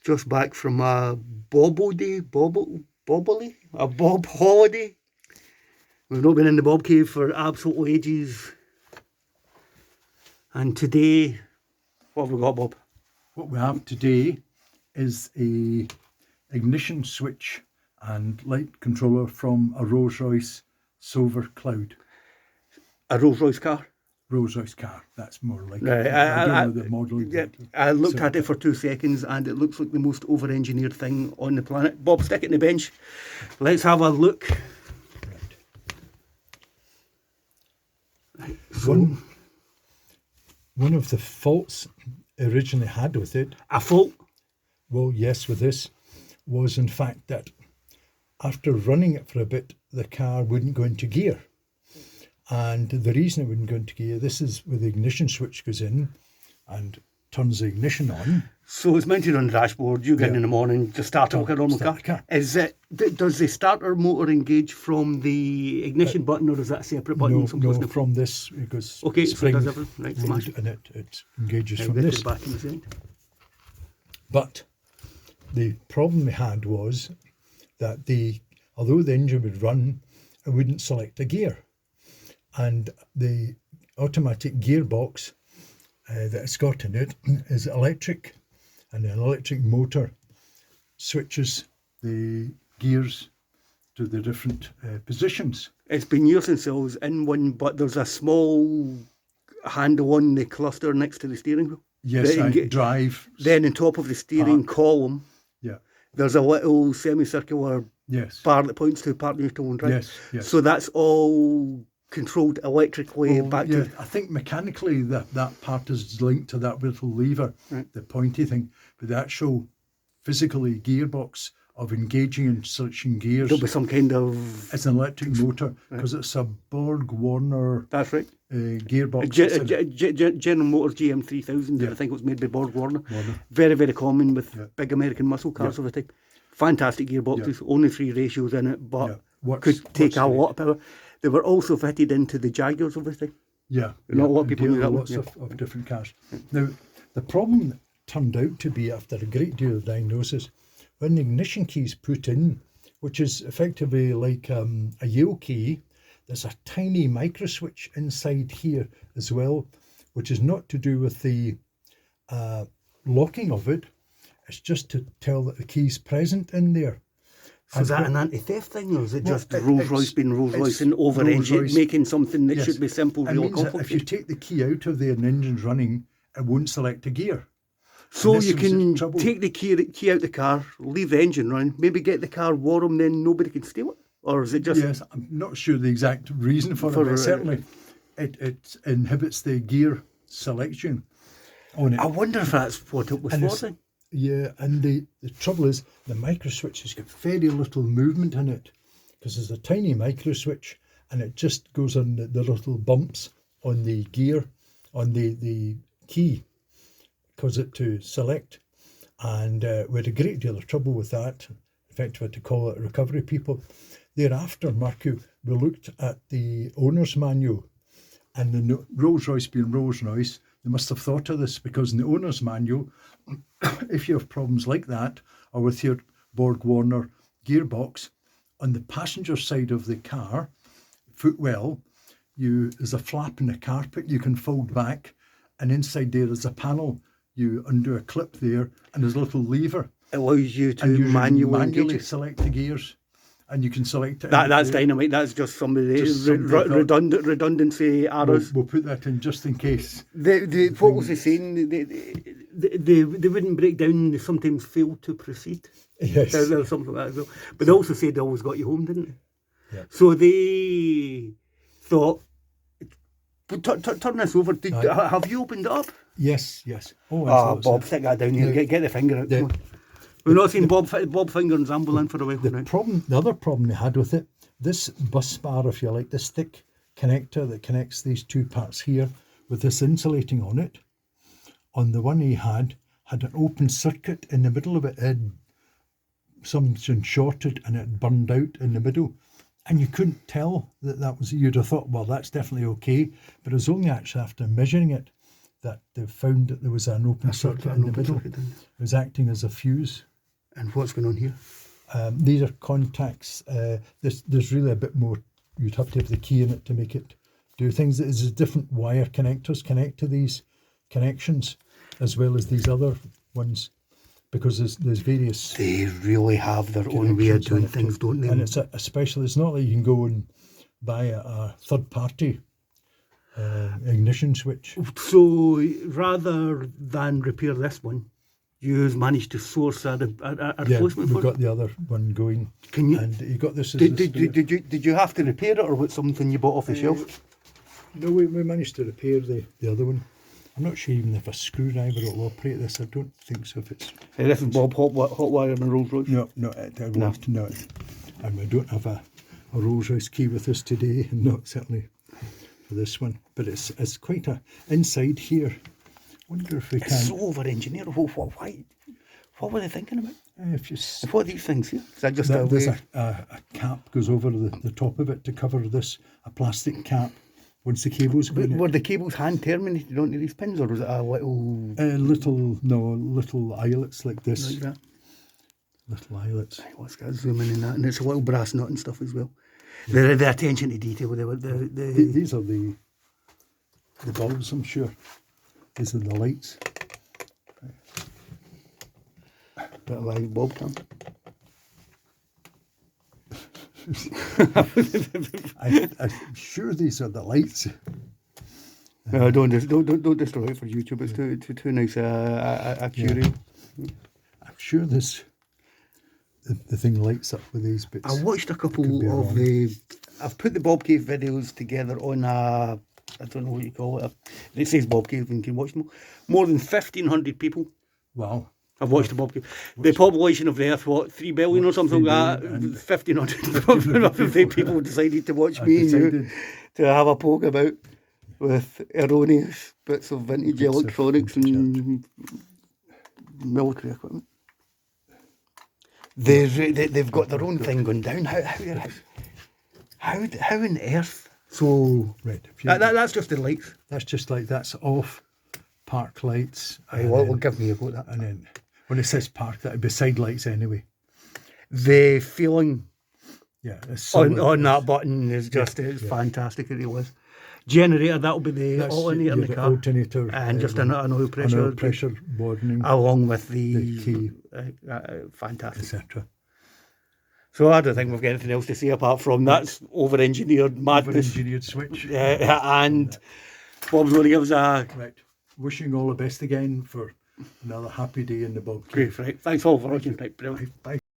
just back from a bob holiday. We've not been in the Bobcave for absolutely ages. And today, what have we got, Bob? What we have today is a ignition switch and light controller from a Rolls-Royce Silver Cloud. A Rolls-Royce car? Rolls-Royce car, that's more like Right, it. I don't know the model exactly. I looked at it for 2 seconds and it looks like the most over-engineered thing on the planet. Bob, stick it in the bench. Let's have a look. Right. So, one of the faults originally had with it... A fault? Well, yes, with this, was in fact that after running it for a bit, the car wouldn't go into gear. And the reason it wouldn't go into gear, this is where the ignition switch goes in and turns the ignition on. So it's mounted on the dashboard. You get in the morning, just start up like a normal car. Is it? Does the starter motor engage from the ignition button, or is that a separate button? No, from this it goes. Okay, so it does everything. Right, smash. And it engages from this. Back in the side. But the problem we had was that although the engine would run, it wouldn't select a gear, and the automatic gearbox that it's got in it is electric, and an electric motor switches the gears to the different positions. It's been years since I was in one, but there's a small handle on the cluster next to the steering wheel. Yes, drive. Then on top of the steering column, there's a little semicircular bar that points to part neutral and drive. Yes. So that's all controlled electrically back to... I think mechanically that part is linked to that little lever, the pointy thing, but the actual physically gearbox of engaging and switching gears, there'll be some kind of... It's an electric motor, because it's a Borg-Warner... That's right. Gearbox. General Motors GM3000, I think it was made by Borg-Warner. Very, very common with big American muscle cars of the time. Fantastic gearboxes, only 3 ratios in it, but could take a lot of power. They were also fitted into the Jaguars of the time. Not a lot of people knew that. Lots of different cars. Now, the problem turned out to be, after a great deal of diagnosis, when the ignition key is put in, which is effectively like a Yale key, there's a tiny micro switch inside here as well, which is not to do with the locking of it. It's just to tell that the key's present in there. So is that an anti-theft thing, or is it just Rolls-Royce being Rolls-Royce and over-engine, making something that should be simple, real complicated? If you take the key out of there and the engine's running, it won't select a gear. So you can take the key out the car, leave the engine running, maybe get the car warm, then nobody can steal it? Or is it just... Yes, I'm not sure the exact reason for it, but certainly it inhibits the gear selection on it. I wonder if that's what it was for then. Yeah, and the trouble is the micro switch has got very little movement in it, because there's a tiny micro switch and it just goes on the little bumps on the gear, on the key, cause it to select. And we had a great deal of trouble with that. In fact, we had to call it recovery people. Thereafter, Marco, we looked at the owner's manual, and the Rolls-Royce being Rolls-Royce, they must have thought of this, because in the owner's manual, if you have problems like that, or with your Borg-Warner gearbox, on the passenger side of the car, footwell, there's a flap in the carpet you can fold back, and inside there is a panel. You undo a clip there, and there's a little lever. It allows you to manually select the gears. And you can select it. That's dynamite. That's just some of the redundancy errors. We'll put that in just in case. What was he saying? They wouldn't break down. They sometimes fail to proceed. Yes. There's something like that as well. But they also said they always got you home, didn't they? Yeah. So they thought, turn this over. Have you opened it up? Yes. Oh, Bob, stick that down here. Get the finger out. We've not seen Bob Finger and Zamble in for a while now. The other problem they had with it, this bus bar, if you like, this thick connector that connects these two parts here with this insulating on it, on the one he had an open circuit in the middle of it. Something shorted and it burned out in the middle. And you couldn't tell that was, you'd have thought, well, that's definitely okay. But it was only actually after measuring it that they found that there was an open circuit in the middle. It was acting as a fuse. And what's going on here? These are contacts. There's really a bit more. You'd have to have the key in it to make it do things. There's different wire connectors connect to these connections, as well as these other ones, because there's various. They really have their own way of doing things, don't they? And it's especially, it's not like you can go and buy a third party ignition switch. So rather than repair this one, you've managed to source a replacement for we've got the other one going. Can you? And you got this as did you have to repair it, or was it something you bought off the shelf? No, we managed to repair the other one. I'm not sure even if a screwdriver will operate this. I don't think so. If it's this is Bob Hotwire and a Rolls Royce. No, no. And we don't have a Rolls Royce key with us today, not certainly for this one. But it's quite a inside here. Wonder if we can. It's so over-engineered. Why? What were they thinking about? What are these things here? Is that just there's a cap goes over the top of it to cover this, a plastic cap. Once the cables go in. Were the cables hand terminated onto these pins, or was it a little eyelets like this? Like that? Little eyelets. Let's get zooming in that, and it's a little brass nut and stuff as well. The attention to detail. These are the bulbs, I'm sure. These are the lights. Bit of live bulb cam. I'm sure these are the lights. No, don't destroy it for YouTube. It's too nice a curio. Yeah. I'm sure this the thing lights up with these bits. I watched a couple of I've put the Bobcave videos together on I don't know what you call it. It says Bobcave and you can watch them. More than 1,500 people. Wow. I've watched the Bobcave. The population of the Earth, 3 billion or something like that? 1,500 people decided to watch me and you to have a poke about with erroneous bits of vintage electronics and military equipment. They've got their own thing going down. How on earth? So right, that's just the lights. That's just like that's off. Park lights. Well, give me a go at that. And then when it says park, that'd be side lights anyway. The feeling on that button is just it's fantastic. It really is. Generator, that'll be the alternator in the car. Alternator. And just an oil pressure. An oil pressure warning. Along with the key. Fantastic. Etc. So I don't think we've got anything else to say apart from that's over-engineered madness. Over-engineered switch. And Bob's going to give us a... Right. Wishing all the best again for another happy day in the Bobcave. Great, right. Thanks all for watching. Right, brilliant. Bye.